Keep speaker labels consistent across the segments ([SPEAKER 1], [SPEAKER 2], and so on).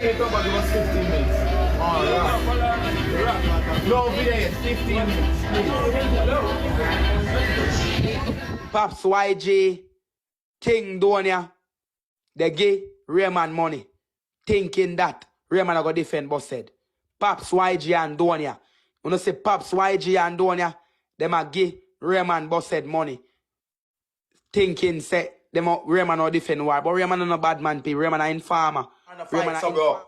[SPEAKER 1] 8 o'clock it was 15 minutes. Alright. No video, 15 minutes.
[SPEAKER 2] Pops YG, King Donia, they give Raymond money, thinking that Raymond are going to defend BussHead. Pops YG and Donia. When you say Pops YG and Donia, them a give Raymond BussHead money, thinking say Raymond no defend war. But Raymond no bad man, Raymond a informer.
[SPEAKER 1] Raymond so bro.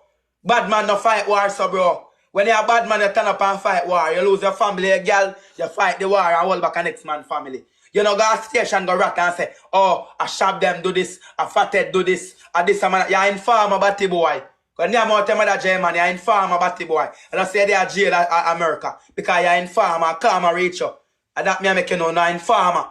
[SPEAKER 1] Bad man no fight war, so bro. When you're a bad man, you turn up and fight war. You lose your family, your girl, you fight the war and hold back a next man family. You know, go to station, go rat and say, oh, I Shabdon do this, I Fathead do this, I this, man. You're informer, batty boy. Because near more time that German, you're informer, batty boy. And I say they are jail at America. Because you're informer, karma reach you. And that me make you know, no informer.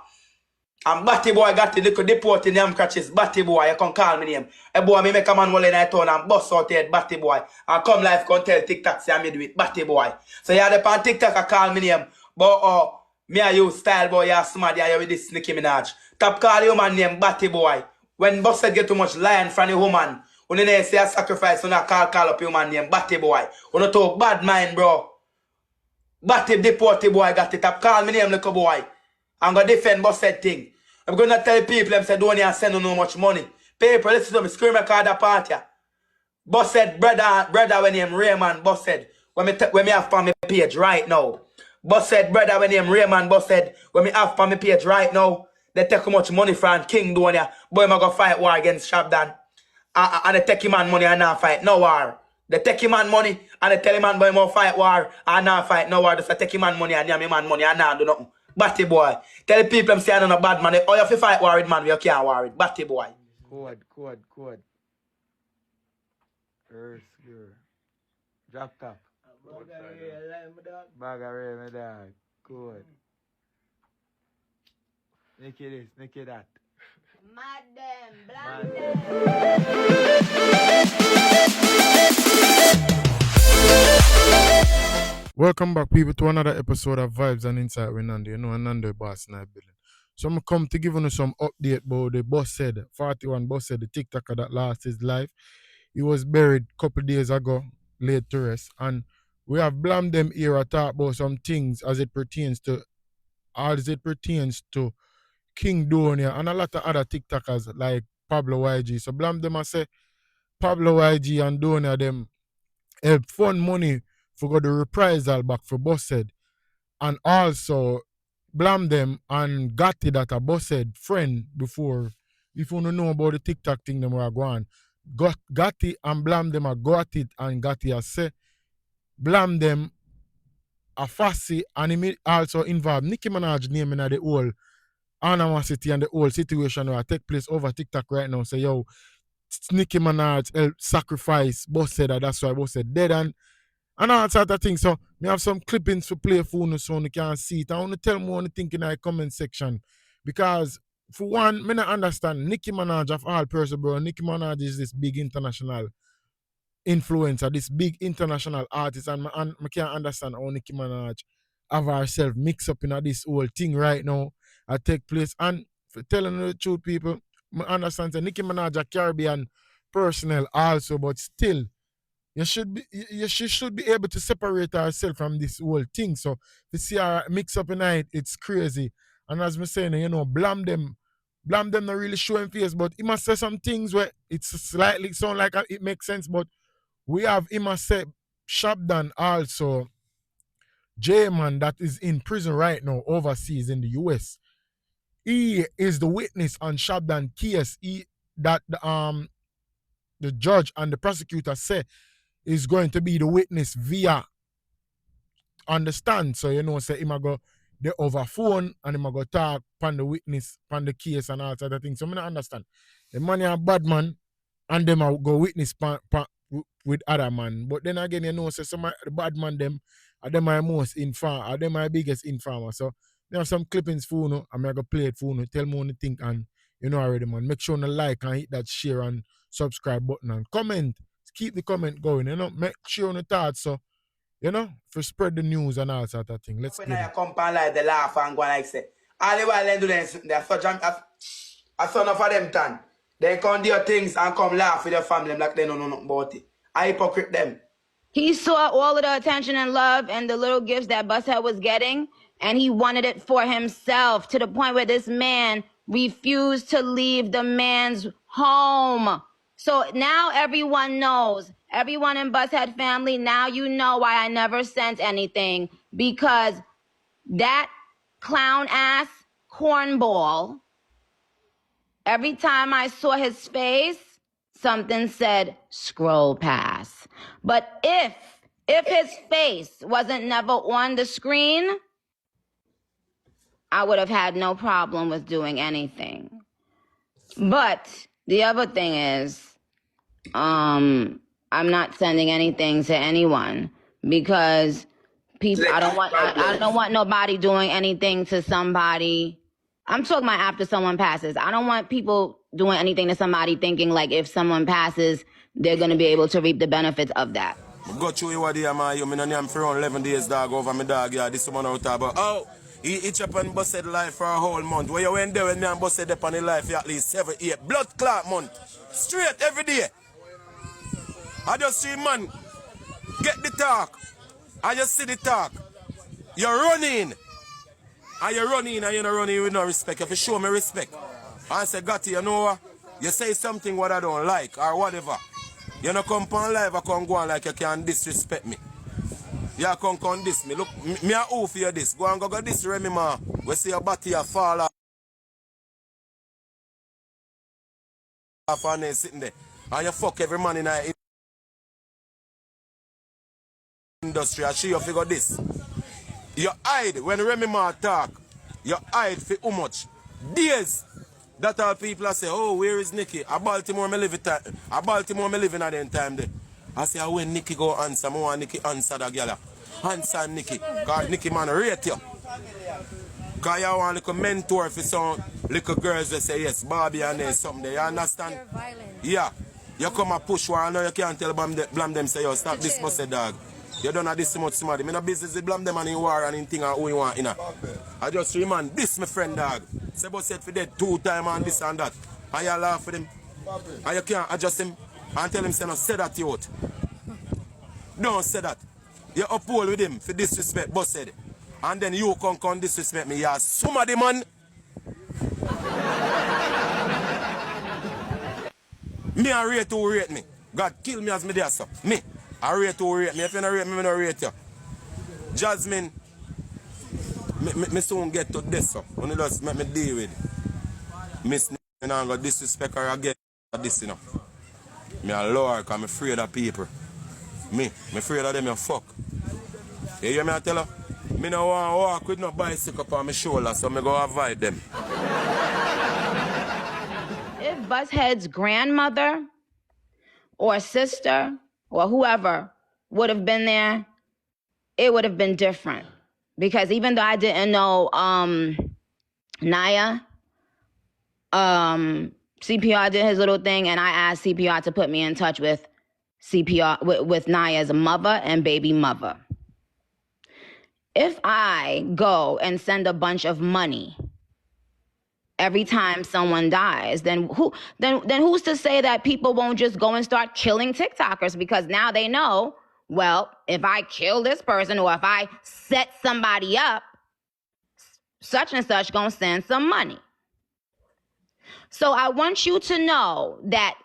[SPEAKER 1] And batty boy got the little deport in them crutches. Batty boy, you can call me name. A boy me make a man hold in a town and bust out head, batty boy. And come live, come tell TikTok say I made with batty boy. So you have the pan TikTok I call me name. But me a use style boy, you smart, you with this Nicki Minaj. Top call your man name batty boy. When BussHead get too much lion from the woman, when you say a sacrifice, when you call up your man name batty boy. When you talk bad mind, bro. Batty deport boy got it. Top call me name little boy. I'm gonna defend BussHead thing. I'm gonna tell people them say Donia send no much money. People listen to me, scream record a party. BussHead brother when him Raymond BussHead. When me have on my page right now. BussHead brother when him Raymond BussHead. When me have on my page right now. They take how much money from King Donia. Boy, I'm gonna fight war against Shabdon. And they take him on money and not fight no war. They take him on money and they tell him man boy more fight war and not fight no war. Just take him on money and him man money and not do nothing. Batty boy. Tell the people I'm saying I'm a bad man. Oh, you have to fight war with man, you can't war with. Batty boy.
[SPEAKER 3] Code. Earth, drop top. Bagare, my dog. Code. Nicki this, Nicki that.
[SPEAKER 4] Mad them, Blam them.
[SPEAKER 5] Welcome back, people, to another episode of Vibes and Insight with Nando. You know, Nando boss in that building. So I'm come to give you some update about the BussHead, 41 BussHead, the TikToker that lost his life. He was buried a couple days ago, laid to rest. And we have Blam them here to talk about some things as it pertains to King Donia and a lot of other TikTokers like Pablo YG. So Blam them I say Pablo YG and Donia them help fund money for go the reprisal back for BussHead. And also Blam them and Gotti that a BussHead friend before. If you don't know about the TikTok thing them were going, Gotti and Blam them are got it and Gotti a say Blam them a fussy and he also involve Nicki Minaj name in the whole animosity and the whole situation where take place over TikTok right now. Say yo, Nicki Minaj help sacrifice BussHead and that's why BussHead dead and all sort of things. So me have some clippings to play for you so you can see it. I want to tell me what you think in the comment section. Because for one, me not understand Nicki Minaj of all person, bro. Nicki Minaj is this big international influencer, this big international artist, and I can't understand how Nicki Minaj have herself mixed up in this whole thing right now that take place. And for telling the truth, people, I understand that Nicki Minaj a Caribbean personnel also, but still, she should be able to separate herself from this whole thing. So to see her mix up in it, it's crazy. And as I'm saying, you know, Blam them not really showing face, but he must say some things where it's slightly sound like it makes sense, but we have him must say Shabdon also, J-Man that is in prison right now overseas in the US. He is the witness on Shabdon case that the judge and the prosecutor say is going to be the witness via understand. So you know, say him go the over phone and him go talk pan the witness, pan the case and all sort of things. So I don't understand. The man are bad man and them go witness with other man. But then again, you know, say some of the bad man them are them my most informer, are them my biggest informer. So you have some clippings for you, I'm gonna play it for you, tell me what you think, and you know already, man. Make sure you like and hit that share and subscribe button and comment. Keep the comment going, you know. Make sure you thought so, you know, for spread the news and all sort of thing. Let's
[SPEAKER 1] when
[SPEAKER 5] get
[SPEAKER 1] I
[SPEAKER 5] it.
[SPEAKER 1] come and like the laugh and go like say, all the while they do them, they're such a son of them time. They come do your things and come laugh with your family like they don't know nothing about it. I hypocrite them.
[SPEAKER 4] He saw all of the attention and love and the little gifts that BussHead was getting, and he wanted it for himself to the point where this man refused to leave the man's home. So now everyone knows, everyone in BussHead family, now you know why I never sent anything, because that clown ass cornball, every time I saw his face, something said scroll past. But if his face wasn't never on the screen, I would have had no problem with doing anything. But the other thing is, I'm not sending anything to anyone because people, I don't want nobody doing anything to somebody. I'm talking about after someone passes. I don't want people doing anything to somebody thinking like if someone passes, they're going to be able to reap the benefits of that.
[SPEAKER 6] Go through you there, man. You mean I'm for around 11 days, dog, over my dog. Yeah, this one out about. Oh, he itch up and busted life for a whole month. Where you went there when me and busted up on the life for at least 7, 8. Blood clot month. Straight every day. I just see man get the talk. I just see the talk. You're running. And you're running and you're not running with no respect. If you show me respect. I say, Gotti, you know what? You say something what I don't like or whatever. You don't come on live or come go on like you can disrespect me. You come diss me. Look, me a who for you this. Go and go this Remy man. We see your body a fall off and then sitting there. And you fuck every man in the industry. I see you figure this. You hide when Remy man talk. You hide for how much? Days. That all people say, oh, where is Nicki? A Baltimore me live at them time there. I say, when Nicki go answer, I want Nicki answer that girl. Answer Nicki. Because Nicki man rate you. Because you want like a mentor for some little girls that say, yes, Barbie and then something there. You understand? Yeah. You come and push one, now you can't tell Blam them say, yo, stop this BussHead dog. You don't have this much somebody. Me no business with Blam them and in war and in thing and who you want, you know. I just remind this my friend dog. Say BussHead for dead 2 times and this and that. And you laugh for him. And you can't adjust him and tell him say no say that you out. Don't say that. You uphold with him for disrespect BussHead. And then you come disrespect me. Yeah, somebody man. Me and rate who rate me. God kill me as me there, so. Me. I rate who rate me. If you don't rate me, I don't rate you. Jasmine, me soon get to this, so. Only just make me deal with it. Miss and I go disrespect her again. This, you know. Me a lord, because I'm afraid of people. Me afraid of them, you fuck. You hear me I tell her? Me no want to walk with no bicycle on my shoulder, so me go avoid them.
[SPEAKER 4] If BussHead's grandmother or sister or whoever would have been there, it would have been different. Because even though I didn't know Naya, CPR did his little thing, and I asked CPR to put me in touch with with Naya's mother and baby mother. If I go and send a bunch of money every time someone dies, then who's to say that people won't just go and start killing TikTokers? Because now they know, well, if I kill this person or if I set somebody up, such and such gonna send some money. So I want you to know that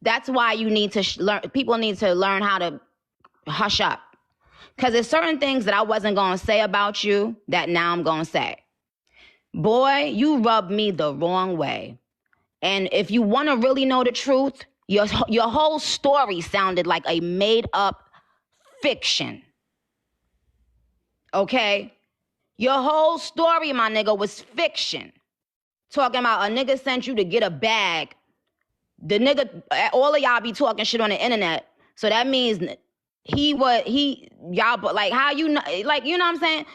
[SPEAKER 4] that's why you need to learn. People need to learn how to hush up. Because there's certain things that I wasn't going to say about you that now I'm going to say. Boy, you rubbed me the wrong way. And if you want to really know the truth, your whole story sounded like a made-up fiction. Okay? Your whole story, my nigga, was fiction. Talking about a nigga sent you to get a bag. The nigga, all of y'all be talking shit on the internet. So that means y'all, but like how you know, like, you know what I'm saying?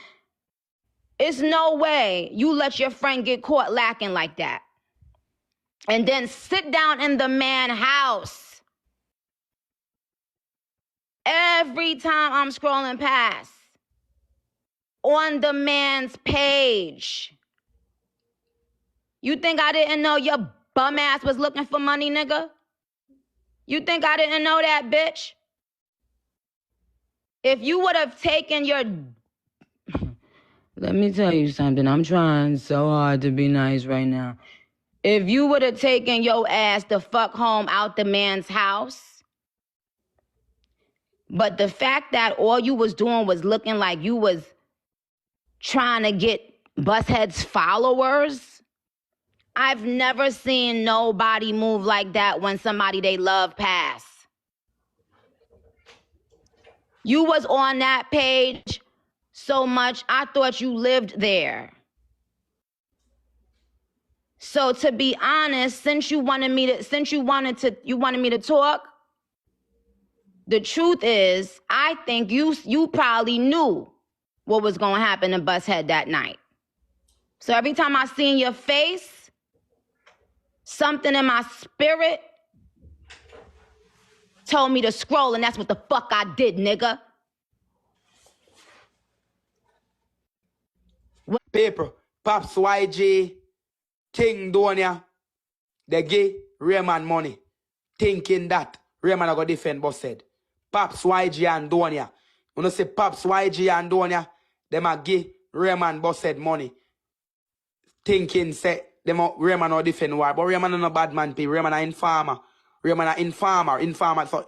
[SPEAKER 4] It's no way you let your friend get caught lacking like that. And then sit down in the man house. Every time I'm scrolling past on the man's page. You think I didn't know your bum ass was looking for money, nigga? You think I didn't know that, bitch? If you would have taken your... Let me tell you something. I'm trying so hard to be nice right now. If you would have taken your ass the fuck home out the man's house, but the fact that all you was doing was looking like you was trying to get BussHead's followers, I've never seen nobody move like that when somebody they love pass. You was on that page so much, I thought you lived there. So to be honest, since you wanted me to talk, the truth is, I think you probably knew what was gonna happen to BussHead that night. So every time I seen your face, something in my spirit told me to scroll, and that's what the fuck I did, nigga.
[SPEAKER 2] Paper, Pops YG, King Donia, they give Raymond money. Thinking that Raymond go defend BussHead. Pops YG and Donia. When you say Pops YG and Donia, them a give Raymond BussHead money. Thinking say Raymond no defend war. But Raymond no bad man, Raymond a informer. Raymond a informer. So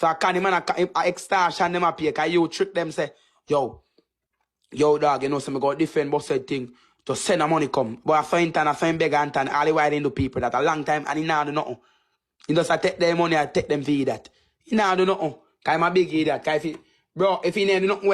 [SPEAKER 2] I can't even a extortion them up here, cause you trick them say, yo dog, you know, so me go defend BussHead thing to send the money come. But I find beg and all the while they do people that a long time and he now do nothing. He just take their money and take them for that. He now do nothing. Cause I'm a big idiot. Cause if he do nothing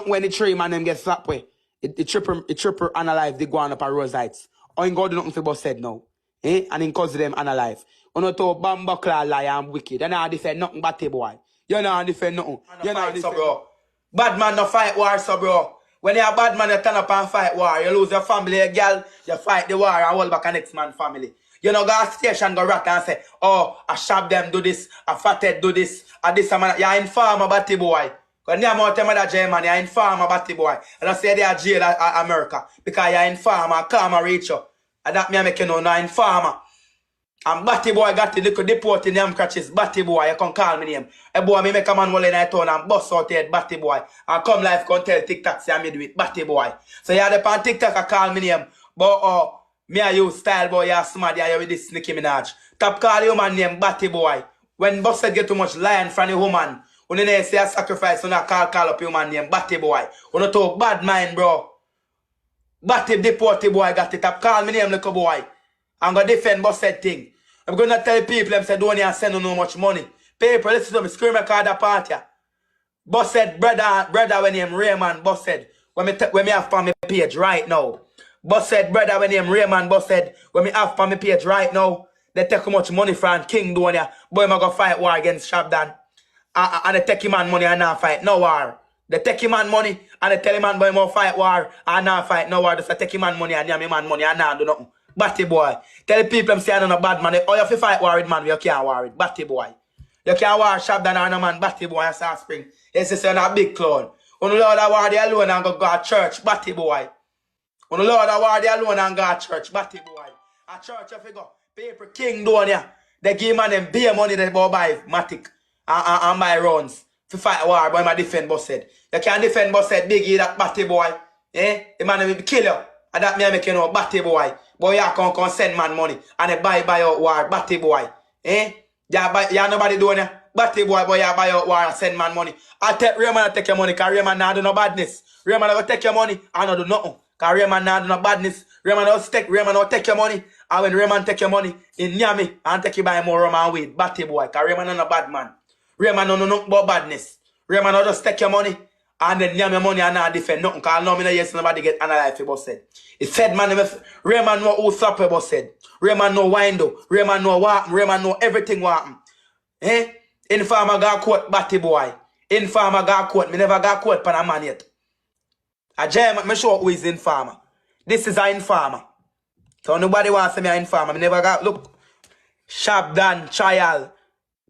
[SPEAKER 2] when the three man them get slapped with, it tripper analyze they go on up at Rose Heights. Or he go do nothing for BussHead now. And he cause them analyze. On to Bamba Claw lie and wicked. And I defend nothing but boy. You know defend nothing. You know defend,
[SPEAKER 1] bro. Bad man no fight war, so bro. When you're a bad man, you turn up and fight war. You lose your family, your girl, you fight the war and hold back a next man family. You know, go to station, go rat and say, oh, I Shabdon do this, I Fathead do this, I this, man. You're informer, batty boy. Because near more time that German, you're informer, batty boy. And I say they are jail at America. Because you're informer, karma reach you. And that me make you know, no informer. And Batty Boy got the little deport in them crutches. Batty Boy, you can call me name. A boy, me make a man roll in a town and bust out here, Batty Boy. And come live, come tell TikTok, say I made with Batty Boy. So you have the pan TikTok, I call me name. But me a use style boy, you smart, you with this Nicki Minaj. Top call your man name, Batty Boy. When BussHead get too much lion from the woman, when you say a sacrifice, when you call up your man name, Batty Boy. When you talk bad mind, bro. Batty deport boy got it. Top call me name, little boy. I'm going to defend BussHead thing. I'm going to tell people, them say, Donia send no much money. People, listen to me, scream record a party. BussHead, brother, when him Raymond BussHead, when me have on my page right now. BussHead, brother, when him Raymond BussHead, when me have on my page right now, they take how much money from King Donia. Boy, I'm going to fight war against Shabdon. And they take him on money and not fight no war. They take him on money and they tell him man boy more fight war and not fight no war. Just take him on money and yam him on money and not do nothing. Batty boy. Tell the people them say I'm not a bad man. Oh, you have to fight war with man, you can't war with. Batty boy. You can't war Shabdon or no man. Batty boy and South Spring. You say you're not a big clown. When the Lord of war there alone and go to church. Batty boy. When the Lord of war there alone and go to church. Batty boy. A church if you go. People King Donia. They give man them beer money they buy Matic and buy runs. To fight war, boy, my defend BussHead. You can't defend BussHead, biggie, that batty boy. Eh? The man will kill you. And that me make you know, batty boy. Boy, you can send man money. And they buy out war, batty boy. Eh? You nobody doing it. Batty boy, you buy out war and send man money. I take Raymond take your money, because Raymond not do no badness. Raymond will take your money and not do nothing. Because Raymond not do no badness. Raymond will take your money. And when Raymond take your money, in Miami, and take you buy more rum and weed. Batty boy, because Raymond not a bad man. Raymond no nothing but badness. Raymond no just take your money and then yam your money and not defend nothing. Because now me no yes nobody get analyzed for BussHead. It said man, Raymond know who stop for BussHead. Raymond know window. Raymond know what happen. Raymond know everything what happen. Eh? Informer got caught, batty boy. Informer got caught. Me never got caught pan a man yet. A German, me show who is informer. This is an informer. So nobody wants to be an informer. Me never got, look. Shabdon trial.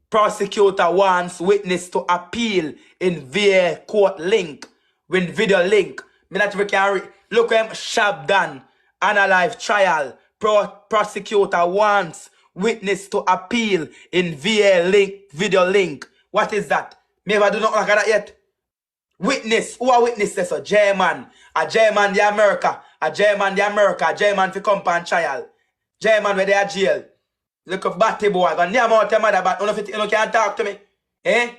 [SPEAKER 1] Prosecutor wants witness to appeal in via court link. When video link. Me not even can read. Look him Shabdon. Analyze trial. prosecutor wants witness to appeal in VA link, video link. What is that? Me ever do not like that yet? Witness. Who are witnesses? A German. A German the America. A German the America. A German for come pan trial. German where they are jail. Look up batty boy. Gonna name out your mother, but you know can't talk to me. Eh?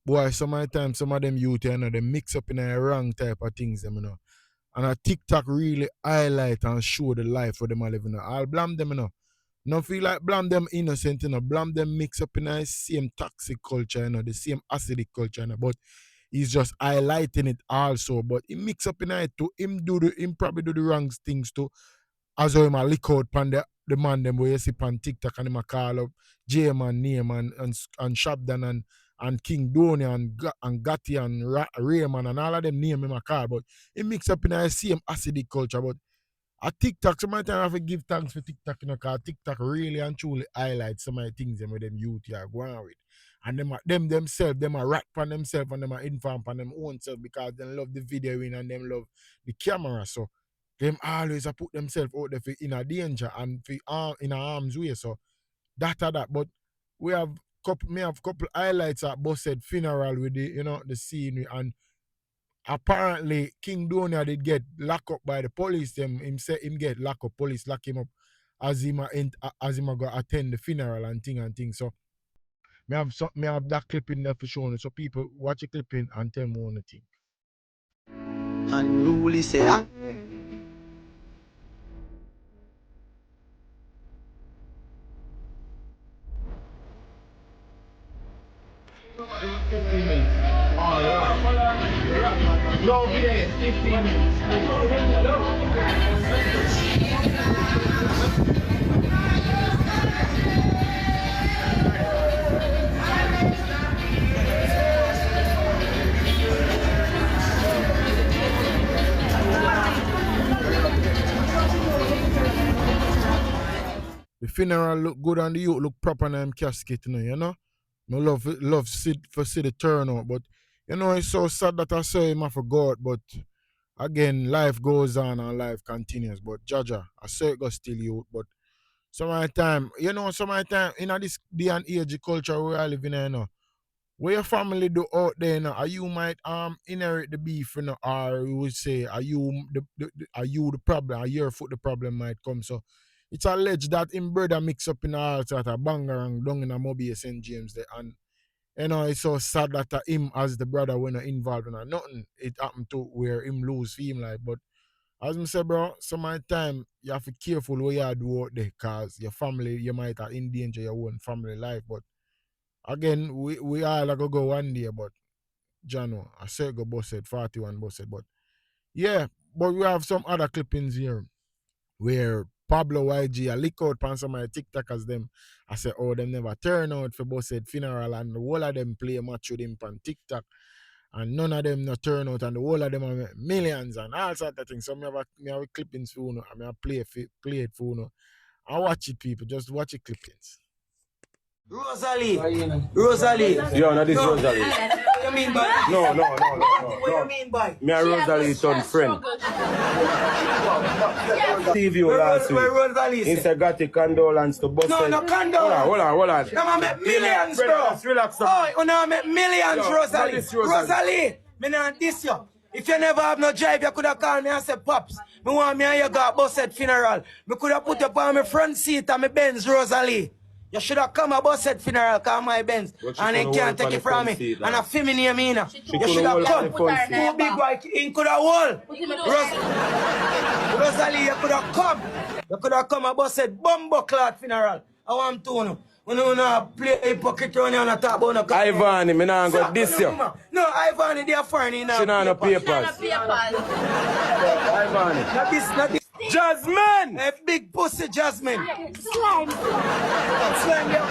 [SPEAKER 5] Boy, some of the time, some of them youth, you know, they mix up in a wrong type of things, you know. And a TikTok really highlight and show the life for them are living. I'll blame them, you know. No feel like blame them innocent, you know. Blame them mix up in the same toxic culture, you know, the same acidic culture, you know. But he's just highlighting it also. But he mix up in it too. Him probably do the wrong things too. As well, him a lick out pan the man them where you see pan TikTok and him a call up J-Man name and Shabdon and King Donia and Gatti and Rayman and all of them name him a call. But he mix up in the same acidic culture. But a TikTok, sometimes I have to give thanks for TikTok, you know, because TikTok really and truly highlights some of the things them with them youth are going with. And them themselves, them are rat on themselves and them are inform on them own self because they love the videoing and them love the camera. So them always put themselves out there in a danger and in a harm's way. So that. But we have couple highlights at BussHead funeral with the, you know, the scene, and apparently King Donia did get locked up by the police. Him say him get locked up, police lock him up as him go attend the funeral and thing. So me have that clip in there for showing, so people watch the clipping and tell me what you think.
[SPEAKER 2] Unruly say.
[SPEAKER 5] The funeral look good and the youth look proper in them casket, you know. I love see the turnout, but you know it's so sad that I say him I forgot, but again life goes on and life continues. But Jaja, I say it go still youth, but some of the time, you know, in this day and age culture we are living in, you know, what your family do out there, you know, are you might inherit the beef, you know, or we would say are you the problem, are your foot the problem might come. So it's alleged that him brother mix up in the house at a bangarang down in a Mobile St. James there. And you know, it's so sad that him as the brother when involved in nothing. It happened to where him lose him like. But as I say, bro, some of the time you have to be careful what you do out there, cause your family, you might endanger your own family life. But again, we all like go one day, but Jano, I say go BussHead, 41 BussHead. But yeah, but we have some other clippings here where Pablo YG a lick out on some of the TikTokers them. I say, oh, them never turn out for BussHead funeral and the whole of them play a match with him on TikTok. And none of them not turn out and the whole of them are millions and all sorts of things. So me have a clippings for you, I play it for you. I watch it, people. Just watch the clippings.
[SPEAKER 1] Rosalie.
[SPEAKER 6] Yo, no, this Rosalie.
[SPEAKER 1] What you mean by?
[SPEAKER 6] No.
[SPEAKER 1] What you mean by?
[SPEAKER 6] Me and Rosalie turn friend. TV last week.
[SPEAKER 1] Rosalie say?
[SPEAKER 6] Instead got the condolence to BussHead.
[SPEAKER 1] No condolence.
[SPEAKER 6] Hold on.
[SPEAKER 1] Now I make millions, bro.
[SPEAKER 6] Relax.
[SPEAKER 1] Oh, now I make millions,
[SPEAKER 6] Yo,
[SPEAKER 1] Rosalie.
[SPEAKER 6] that is Rosalie.
[SPEAKER 1] Rosalie, me not this you. If you never have no drive, you could have called me and said, Pops, me want me and you go at BussHead funeral. Me could have put you on my front seat and my Benz, Rosalie. You should have come at BussHead funeral, call my Benz, and they can't take it from me. And I feel me near me, you should have come. Too big boy, in could have wall. Rosalie, you could have come. You could have come at BussHead bumbo clot funeral. I want to know. When you play hypocrite on you and talk about no
[SPEAKER 6] Ivani, me nah go this year.
[SPEAKER 1] No, Ivani, they are foreign in
[SPEAKER 6] She nah no papers. Ivani.
[SPEAKER 1] Not this.
[SPEAKER 6] Jasmine!
[SPEAKER 1] A big pussy Jasmine.
[SPEAKER 7] Slime.
[SPEAKER 1] Slime, they are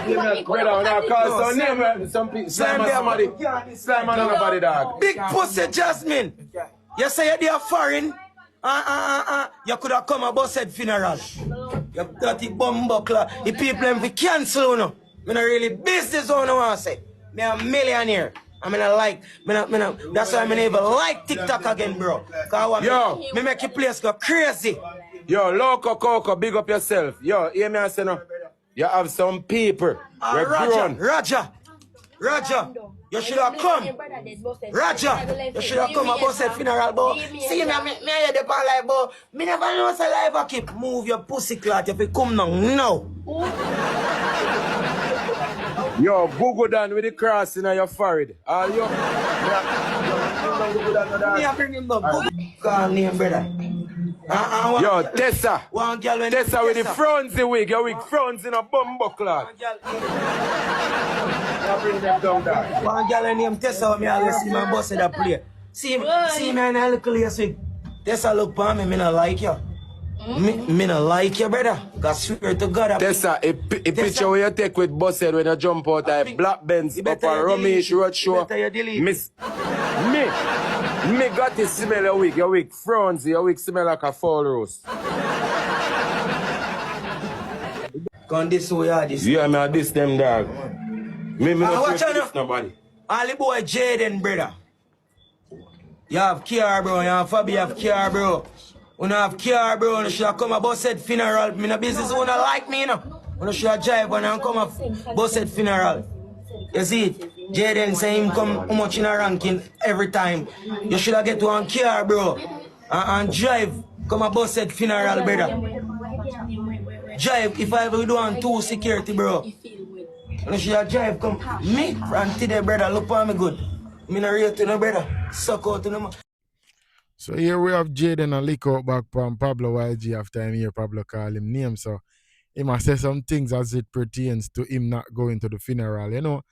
[SPEAKER 1] foreign.
[SPEAKER 6] Brother, now call some name, some people, slime on somebody. Slime on nobody, dog.
[SPEAKER 1] Big pussy Jasmine. You say they are foreign. You could have come at BussHead funeral. You dirty bumbuckler. The people them we cancel, you know. Me not really business on I say. Me a millionaire. I mean, that's why I even like TikTok again, bro. Cause me make your place go crazy.
[SPEAKER 6] Yo, Loco Coco, big up yourself. Yo, hear me and say no. You have some people. We're grown.
[SPEAKER 2] Roger, you should have come. Roger, you should have come about said funeral, boy. See me, me hear the pan like, boy. Me never know say life a keep. Move your pussy clot if you come now. No.
[SPEAKER 6] Yo, Google down with the cross in your forehead. All you.
[SPEAKER 2] Me a bring him down. Call name, brother.
[SPEAKER 6] Yo, Tessa.
[SPEAKER 2] One girl when
[SPEAKER 6] Tessa with the fronzy wig. Your wig fronzy in a bumbo clot. Bring them down there.
[SPEAKER 2] One girl named Tessa, me always see my boss that play. See me in a little lace wig. Tessa look for me not like you. Me not like you, brother. Cause swear to God.
[SPEAKER 6] Tessa, a picture where you take with BussHead when you jump out of Black Benz up a Ramesh Road show. Miss, me got to smell your wig fronzy, your wig smell like a fall rose.
[SPEAKER 2] Come this way, this.
[SPEAKER 6] Yeah, me this them dog. Me not
[SPEAKER 2] watch
[SPEAKER 6] this nobody.
[SPEAKER 2] All the boy Jaden, brother. You have car, bro. You have Fabi, you have car, bro. You don't have car, bro. You should have come a BussHead funeral. Me no business, you don't like me, you know. You should have drive when I come a BussHead funeral. You see it? Jaden say him come how much in a ranking every time. You should have get one car, bro. And drive. Come a BussHead funeral, brother. Drive if I ever do on 2 security, bro. You should have drive come. Me, from today, brother, look for me good. Me no rate to no brother. Suck out to no.
[SPEAKER 5] So here we have Jaden and lick out back from Pablo YG after him hear Pablo call him name. So he must say some things as it pertains to him not going to the funeral. You know,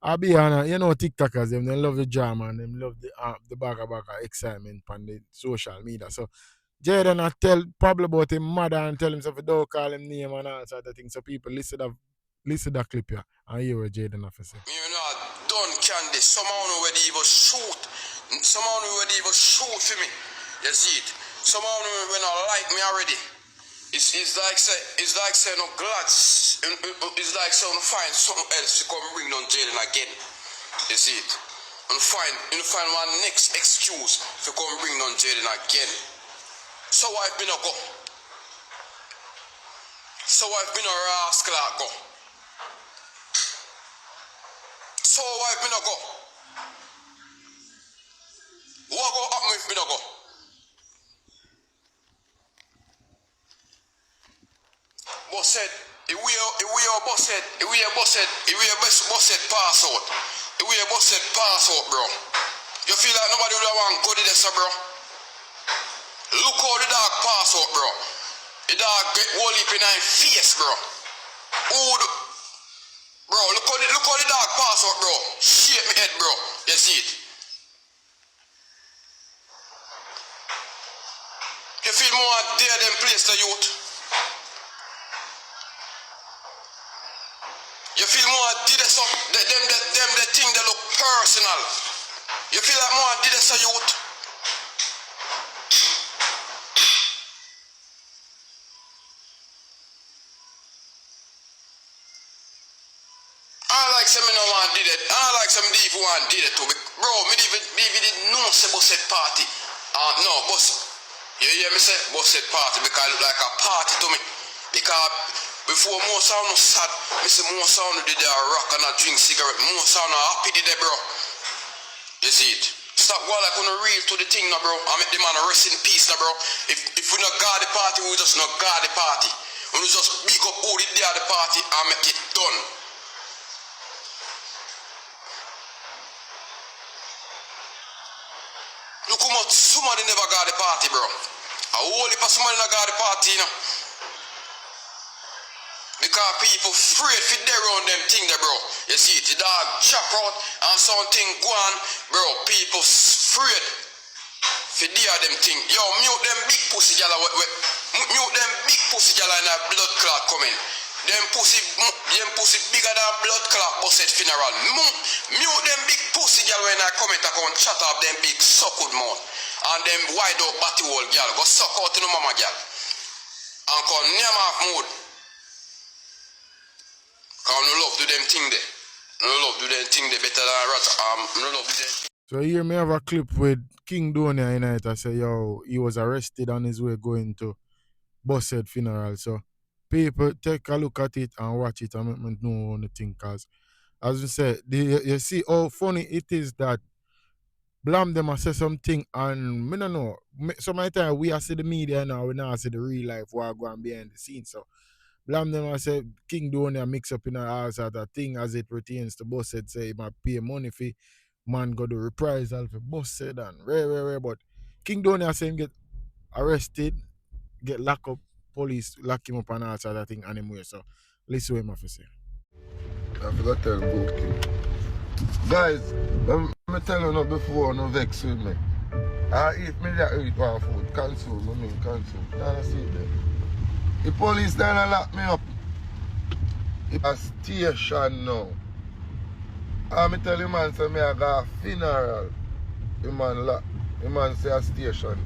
[SPEAKER 5] I'll be honest, you know, TikTokers, them, they love the drama and them love the baga excitement on the social media. So Jaden I tell Pablo about him mother and tell himself don't call him name and all sort of things. So people listen that clip here and hear what Jaden have to say.
[SPEAKER 7] You know, done candy. Someone already even shoot. Someone already even shoot for me. You see it. Someone when I like me already. It's like say no glads. It's like say find something else to come bring down Jaden again. You see it. And find one next excuse to come bring down Jaden again. So I've been a go. So I've been a rascal at go. So I've been a go. What go up with me no go? BussHead, if we are BussHead pass out. If we are BussHead pass out, bro. You feel like nobody would want to go to this, bro? Look how the dog pass out, bro. The dog get whole heap in his face, bro. Bro, look how the dog pass out, bro. Shake me head, bro. You see it? You feel more there than place the youth? You feel more did it so them the thing that look personal. You feel like more did it so youth? I like some no one did it. I like some deep one did it too. Bro, me didn't know say BussHead party. No, boss. You hear me say BussHead party because it look like a party to me. Because before more sound no sad, me say more sound did they rock and a drink cigarette. More sound happy did they, bro. You see it? Stop going like on the real to the thing now, bro. I make the man rest in peace now, bro. If we not guard the party, we just not guard the party. We just big up who did there the party and make it done. Look how much somebody never got the party, bro. A whole heap of somebody never got the party, you know. Because people afraid for their own them thing there, bro. You see it, the dog chop out and something go on, bro. People afraid for their them thing. Yo, mute them big pussy jala, mute them big pussy jala in a blood clot coming. Them pussy bigger than blood clot BussHead funeral. Mute them big pussy gal when I comment I come chat up them big suckud mouth. And them wide out batty hole gal. Go suck out to the mama gal. And come name off mood. Cause no love do them thing there. No love do them thing there better than rat. No love do them.
[SPEAKER 5] So here me have a clip with King Donia in it. I say, yo, he was arrested on his way going to BussHead funeral. So people take a look at it and watch it and make me know on the thing. Cause as we said, you see how funny it is that Blam them a say something and me no know. Some of the time we are see the media now, we now see the real life what going behind the scenes. So Blam them a say King Donia mix up in our house at a thing as it pertains to BussHead, say he might pay money for man go the reprisal for BussHead and rare. But King Donia say him get arrested, get locked up, police lock him up and all sort of thing anyway. So listen what him have to say.
[SPEAKER 8] I forgot to tell both King. Guys, let me tell you no before no vex with me. If me that eat one food, cancel, cancel. Now see it there. The police then lock me up. It's a station now. I tell the man say me I got a funeral. The man say a station.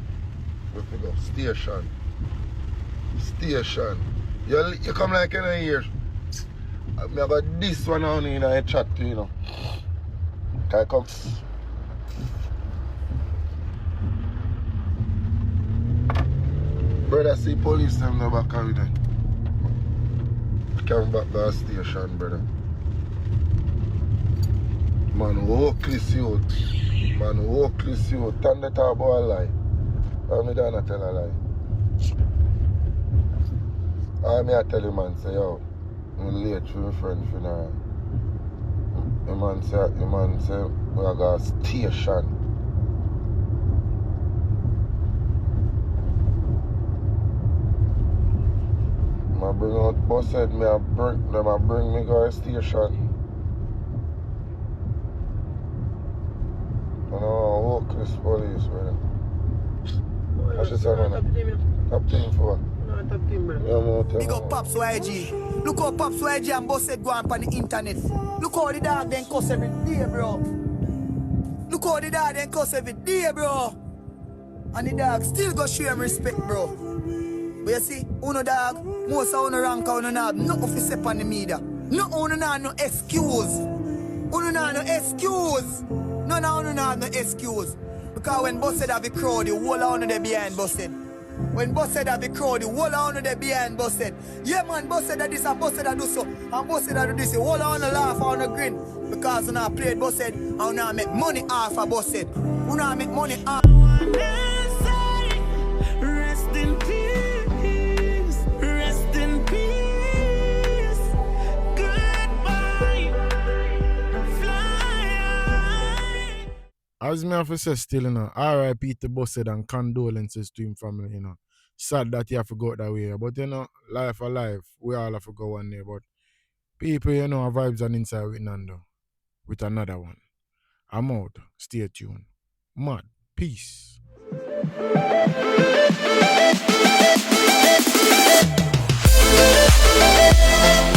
[SPEAKER 8] We go station. Station. You come like in a year. I got this one on in a chat, you know. Can I come? Brother, see police them no back of them. Come back to the station, brother. Man, hopeless youth. Man, hopeless youth. Turn the talk about a lie. I'm not tell a lie. I tell the man, say, yo, I'm late for my friend funeral. The man say, we are going to station. I bring out BussHead, I bring me go to station. I know, walk this police, brother. What's your son, man? Top team for what?
[SPEAKER 3] Top team, man.
[SPEAKER 8] Yeah,
[SPEAKER 2] Big up Pops YG. Look how Pops YG and BussHead go on the internet. Look how the dog then cuss every day, bro. Look how the dog then cuss every day, bro. And the dog still go show him respect, bro. But you see, uno dog, most of uno rank uno not have nothing to say on the media. No uno not no excuse. Uno not no excuse. None of uno not no excuse. Because when BussHead have a crowd, the whole of uno they behind BussHead. When BussHead have a crowd, the whole of uno they behind BussHead. Yeah man, BussHead that this and BussHead that do so. And BussHead that do this. The whole of uno laugh and uno grin. Because uno played BussHead and uno make money off of BussHead. Uno make money off.
[SPEAKER 9] Rest in peace, rest in peace. Goodbye, fly.
[SPEAKER 5] As me have to say still, you know, R.I.P. to BussHead and condolences to him family, you know. Sad that you have to go that way. But you know, life for life. We all have to go one day. But people, you know, our vibes are inside with Nando. With another one. I'm out. Stay tuned. Mad. Peace.